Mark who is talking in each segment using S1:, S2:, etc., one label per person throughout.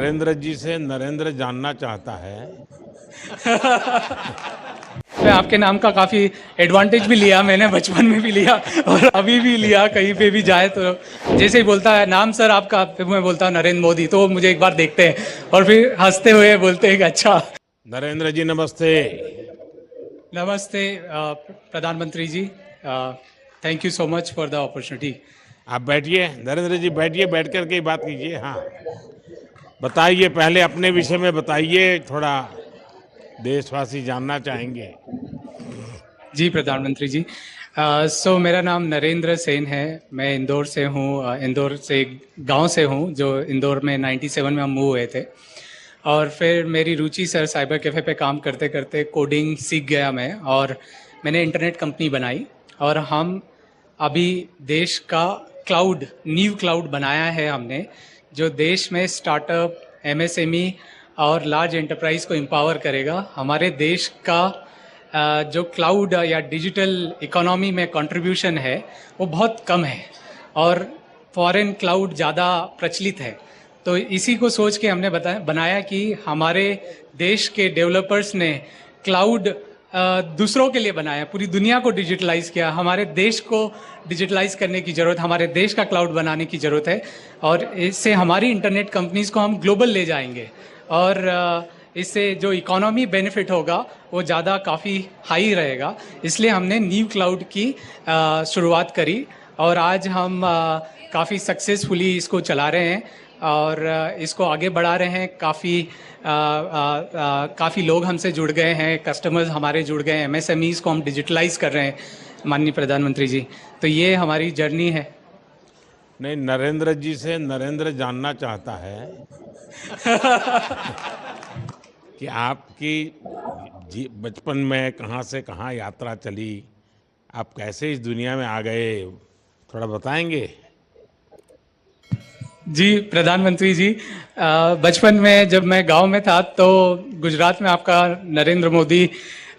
S1: नरेंद्र जी से नरेंद्र जानना चाहता है।
S2: मैं आपके नाम का काफ़ी एडवांटेज भी लिया, मैंने बचपन में भी लिया और अभी भी लिया। कहीं पे भी जाए तो जैसे ही बोलता है नाम सर आपका, फिर मैं बोलता हूँ नरेंद्र मोदी, तो वो मुझे एक बार देखते हैं और फिर हंसते हुए बोलते हैं कि अच्छा।
S1: नरेंद्र जी नमस्ते।
S2: नमस्ते प्रधानमंत्री ji, thank you so much for the opportunity.
S1: आप बैठिए, नरेंद्र जी बैठिए, बैठ करके ही बात कीजिए। हाँ, बताइए, पहले अपने विषय में बताइए, थोड़ा देशवासी जानना चाहेंगे।
S2: जी प्रधानमंत्री जी, सो मेरा नाम नरेंद्र सेन है। मैं इंदौर से हूँ, इंदौर से एक गांव से हूँ जो इंदौर में 97 में हम मूव हुए थे। और फिर मेरी रुचि सर साइबर कैफ़े पे काम करते करते कोडिंग सीख गया मैं, और मैंने इंटरनेट कंपनी बनाई। और हम अभी देश का क्लाउड, न्यू क्लाउड बनाया है हमने, जो देश में स्टार्टअप, एमएसएमई और लार्ज एंटरप्राइज को एम्पावर करेगा। हमारे देश का जो क्लाउड या डिजिटल इकोनॉमी में कंट्रीब्यूशन है वो बहुत कम है, और फॉरेन क्लाउड ज़्यादा प्रचलित है। तो इसी को सोच के हमने बनाया कि हमारे देश के डेवलपर्स ने क्लाउड दूसरों के लिए बनाया, पूरी दुनिया को डिजिटलाइज किया। हमारे देश को डिजिटलाइज करने की ज़रूरत, हमारे देश का क्लाउड बनाने की ज़रूरत है, और इससे हमारी इंटरनेट कंपनीज़ को हम ग्लोबल ले जाएंगे। और इससे जो इकोनॉमी बेनिफिट होगा वो ज़्यादा काफ़ी हाई रहेगा। इसलिए हमने न्यू क्लाउड की शुरुआत करी, और आज हम काफ़ी सक्सेसफुली इसको चला रहे हैं और इसको आगे बढ़ा रहे हैं। काफ़ी लोग हमसे जुड़ गए हैं, कस्टमर्स हमारे जुड़ गए हैं, एमएसएमईज़ को हम डिजिटलाइज कर रहे हैं माननीय प्रधानमंत्री जी। तो ये हमारी जर्नी है।
S1: नहीं, नरेंद्र जी से नरेंद्र जानना चाहता है कि आपकी बचपन में कहाँ से कहाँ यात्रा चली, आप कैसे इस दुनिया में आ गए, थोड़ा बताएंगे।
S2: जी प्रधानमंत्री जी, बचपन में जब मैं गांव में था तो गुजरात में आपका नरेंद्र मोदी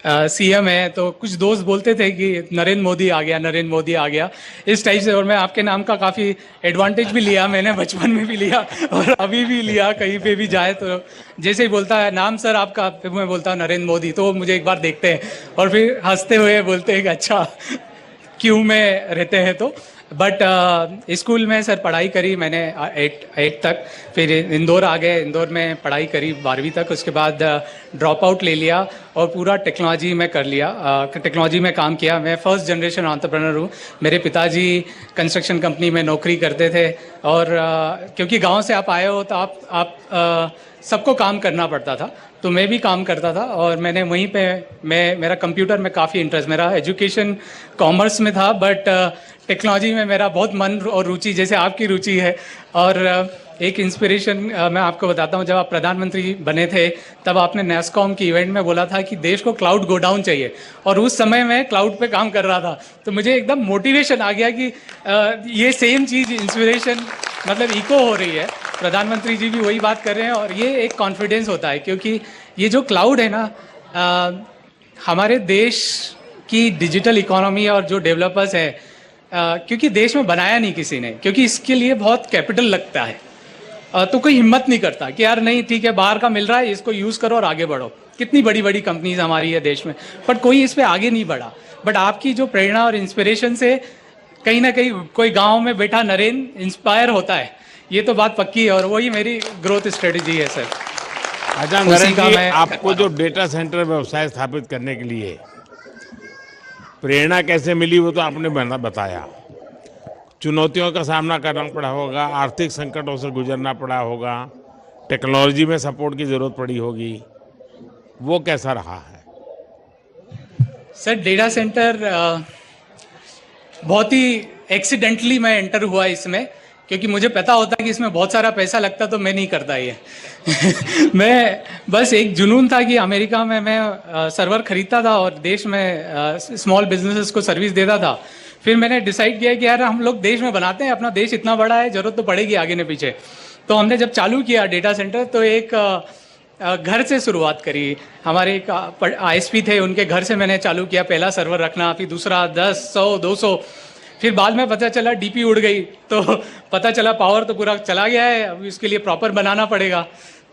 S2: सीएम है, तो कुछ दोस्त बोलते थे कि नरेंद्र मोदी आ गया, नरेंद्र मोदी आ गया, इस टाइप से। और मैं आपके नाम का काफ़ी एडवांटेज भी लिया, मैंने बचपन में भी लिया और अभी भी लिया। कहीं पे भी जाए तो जैसे ही बोलता है नाम सर आपका, फिर मैं बोलता हूँ नरेंद्र मोदी, तो वो मुझे एक बार देखते हैं और फिर हंसते हुए बोलते हैं कि अच्छा क्यों में रहते हैं। तो बट स्कूल में सर पढ़ाई करी मैंने 8 तक, फिर इंदौर आ गए, इंदौर में पढ़ाई करी 12वीं तक। उसके बाद ड्रॉप आउट ले लिया और पूरा टेक्नोलॉजी में कर लिया, टेक्नोलॉजी में काम किया। मैं फर्स्ट जनरेशन एंटरप्रेन्योर हूँ। मेरे पिताजी कंस्ट्रक्शन कंपनी में नौकरी करते थे, और क्योंकि गांव से आप आए हो तो आप सबको काम करना पड़ता था, तो मैं भी काम करता था। और मैंने वहीं पे मेरा कंप्यूटर में काफ़ी इंटरेस्ट, मेरा एजुकेशन कॉमर्स में था, बट टेक्नोलॉजी में मेरा बहुत मन और रुचि, जैसे आपकी रुचि है। और एक इंस्पिरेशन मैं आपको बताता हूँ, जब आप प्रधानमंत्री बने थे तब आपने नेस्कॉम की इवेंट में बोला था कि देश को क्लाउड गोडाउन चाहिए, और उस समय मैं क्लाउड पे काम कर रहा था। तो मुझे एकदम मोटिवेशन आ गया कि ये सेम चीज़, इंस्पिरेशन मतलब इको हो रही है। प्रधानमंत्री जी भी वही बात कर रहे हैं, और ये एक कॉन्फिडेंस होता है, क्योंकि ये जो क्लाउड है ना, हमारे देश की डिजिटल इकोनॉमी और जो डेवलपर्स है, क्योंकि देश में बनाया नहीं किसी ने, क्योंकि इसके लिए बहुत कैपिटल लगता है, तो कोई हिम्मत नहीं करता कि यार नहीं ठीक है बाहर का मिल रहा है, इसको यूज़ करो और आगे बढ़ो। कितनी बड़ी बड़ी कंपनीज हमारी है देश में, बट कोई इस पर आगे नहीं बढ़ा। बट आपकी जो प्रेरणा और इंस्पिरेशन से कहीं ना कहीं कोई गांव में बैठा नरेंद्र इंस्पायर होता है, ये तो बात पक्की है, और वही मेरी ग्रोथ स्ट्रेटेजी है सर।
S1: अच्छा नरेंद्र जी, आपको जो डेटा सेंटर व्यवसाय स्थापित करने के लिए प्रेरणा कैसे मिली वो तो आपने बताया। चुनौतियों का सामना करना पड़ा होगा, आर्थिक संकटों से गुजरना पड़ा होगा, टेक्नोलॉजी में सपोर्ट की ज़रूरत पड़ी होगी, वो कैसा रहा है?
S2: सर डेटा सेंटर बहुत ही एक्सीडेंटली मैं एंटर हुआ इसमें, क्योंकि मुझे पता होता कि इसमें बहुत सारा पैसा लगता, तो मैं नहीं करता ये मैं बस एक जुनून था कि अमेरिका में मैं सर्वर खरीदता था और देश में स्मॉल बिजनेसेस को सर्विस देता था। फिर मैंने डिसाइड किया कि यार हम लोग देश में बनाते हैं, अपना देश इतना बड़ा है, जरूरत तो पड़ेगी आगे न पीछे। तो हमने जब चालू किया डेटा सेंटर, तो एक घर से शुरुआत करी। हमारे एक आईएसपी थे, उनके घर से मैंने चालू किया, पहला सर्वर रखना, फिर दूसरा 10, 100, 200, फिर बाद में पता चला डीपी उड़ गई, तो पता चला पावर तो पूरा चला गया है, अभी उसके लिए प्रॉपर बनाना पड़ेगा।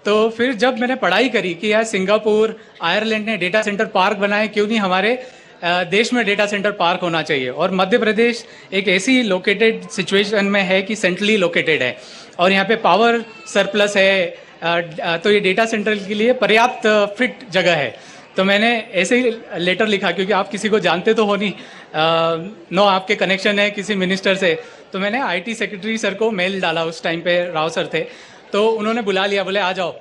S2: तो फिर जब मैंने पढ़ाई करी कि यार सिंगापुर, आयरलैंड ने डेटा सेंटर पार्क बनाए, क्यों नहीं हमारे देश में डेटा सेंटर पार्क होना चाहिए। और मध्य प्रदेश एक ऐसी लोकेटेड सिचुएशन में है कि सेंट्रली लोकेटेड है और यहाँ पे पावर सरप्लस है, तो ये डेटा सेंटर के लिए पर्याप्त फिट जगह है। तो मैंने ऐसे ही लेटर लिखा, क्योंकि आप किसी को जानते तो हो नहीं, नो आपके कनेक्शन है किसी मिनिस्टर से। तो मैंने आईटी सेक्रेटरी सर को मेल डाला, उस टाइम पे राव सर थे, तो उन्होंने बुला लिया, बोले आ जाओ।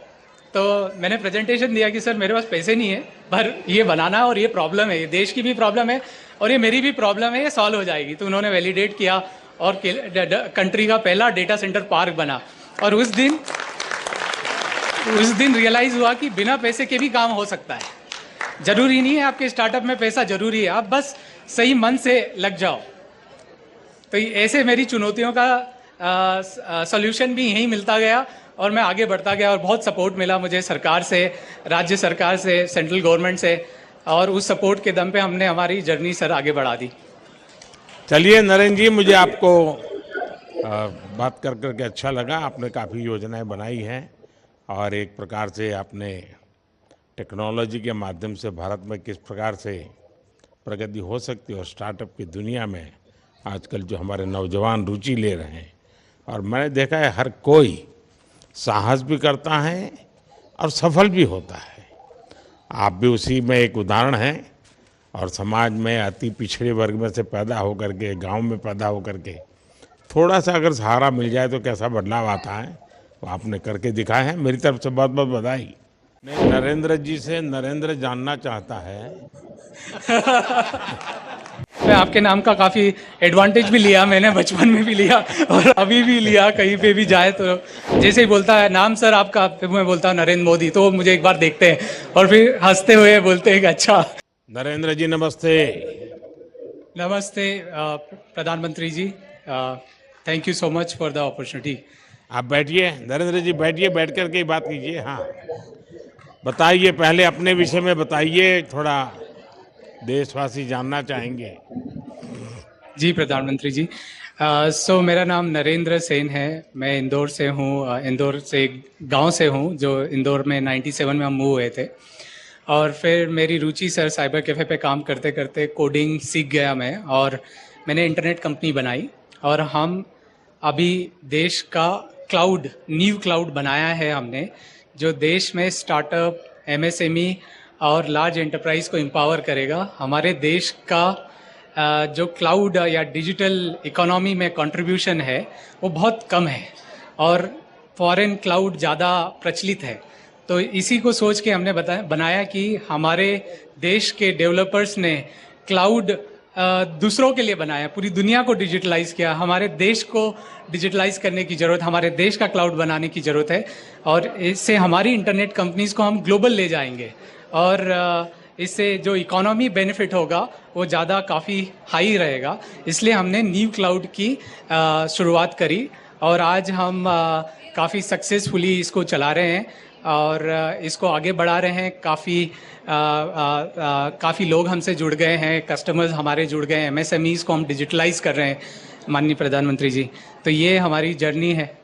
S2: तो मैंने प्रेजेंटेशन दिया कि सर मेरे पास पैसे नहीं है, पर ये बनाना और ये प्रॉब्लम है, ये देश की भी प्रॉब्लम है और ये मेरी भी प्रॉब्लम है, ये सॉल्व हो जाएगी। तो उन्होंने वैलिडेट किया और कंट्री का पहला डेटा सेंटर पार्क बना। और उस दिन रियलाइज़ हुआ कि बिना पैसे के भी काम हो सकता है। ज़रूरी नहीं है आपके स्टार्टअप में पैसा ज़रूरी है, आप बस सही मन से लग जाओ। तो ऐसे मेरी चुनौतियों का सॉल्यूशन भी यहीं मिलता गया और मैं आगे बढ़ता गया और बहुत सपोर्ट मिला मुझे सरकार से, राज्य सरकार से, सेंट्रल गवर्नमेंट से, और उस सपोर्ट के दम पे हमने हमारी जर्नी सर आगे बढ़ा दी।
S1: चलिए नरेंद्र जी, मुझे आपको बात कर करके अच्छा लगा। आपने काफ़ी योजनाएं बनाई हैं और एक प्रकार से आपने टेक्नोलॉजी के माध्यम से भारत में किस प्रकार से प्रगति हो सकती है और स्टार्टअप की दुनिया में आजकल जो हमारे नौजवान रुचि ले रहे हैं, और मैंने देखा है हर कोई साहस भी करता है और सफल भी होता है। आप भी उसी में एक उदाहरण हैं और समाज में अति पिछड़े वर्ग में से पैदा होकर के, गांव में पैदा होकर के थोड़ा सा अगर सहारा मिल जाए तो कैसा बदलाव आता है, वो आपने करके दिखाया है। मेरी तरफ से बहुत बहुत बधाई। नरेंद्र जी से नरेंद्र जानना चाहता है।
S2: मैं आपके नाम का काफ़ी एडवांटेज भी लिया, मैंने बचपन में भी लिया और अभी भी लिया, कहीं पे भी जाए तो जैसे ही बोलता है नाम सर आपका, फिर मैं बोलता हूँ नरेंद्र मोदी, तो वो मुझे एक बार देखते हैं और फिर हंसते हुए बोलते हैं कि अच्छा।
S1: नरेंद्र जी नमस्ते।
S2: नमस्ते प्रधानमंत्री ji, thank you so much for the opportunity.
S1: आप बैठिए नरेंद्र जी, बैठिए, बैठ कर के बात कीजिए। हाँ बताइए, पहले अपने विषय में बताइए, थोड़ा देशवासी जानना चाहेंगे।
S2: जी प्रधानमंत्री जी, सो मेरा नाम नरेंद्र सेन है, मैं इंदौर से हूँ, इंदौर से गांव से हूँ, जो इंदौर में 97 में हम मूव हुए थे। और फिर मेरी रुचि सर साइबर कैफ़े पे काम करते करते कोडिंग सीख गया मैं, और मैंने इंटरनेट कंपनी बनाई और हम अभी देश का क्लाउड, न्यू क्लाउड बनाया है हमने, जो देश में स्टार्टअप, एमएसएमई और लार्ज एंटरप्राइज को एम्पावर करेगा। हमारे देश का जो क्लाउड या डिजिटल इकोनॉमी में कंट्रीब्यूशन है वो बहुत कम है और फॉरेन क्लाउड ज़्यादा प्रचलित है। तो इसी को सोच के हमने बनाया कि हमारे देश के डेवलपर्स ने क्लाउड दूसरों के लिए बनाया, पूरी दुनिया को डिजिटलाइज किया। हमारे देश को डिजिटलाइज करने की ज़रूरत, हमारे देश का क्लाउड बनाने की ज़रूरत है और इससे हमारी इंटरनेट कंपनीज़ को हम ग्लोबल ले जाएंगे और इससे जो इकोनॉमी बेनिफिट होगा वो ज़्यादा काफ़ी हाई रहेगा। इसलिए हमने न्यू क्लाउड की शुरुआत करी और आज हम काफ़ी सक्सेसफुली इसको चला रहे हैं और इसको आगे बढ़ा रहे हैं। काफ़ी लोग हमसे जुड़ गए हैं, कस्टमर्स हमारे जुड़ गए हैं, एमएसएमईज़ को हम डिजिटलाइज कर रहे हैं माननीय प्रधानमंत्री जी। तो ये हमारी जर्नी है।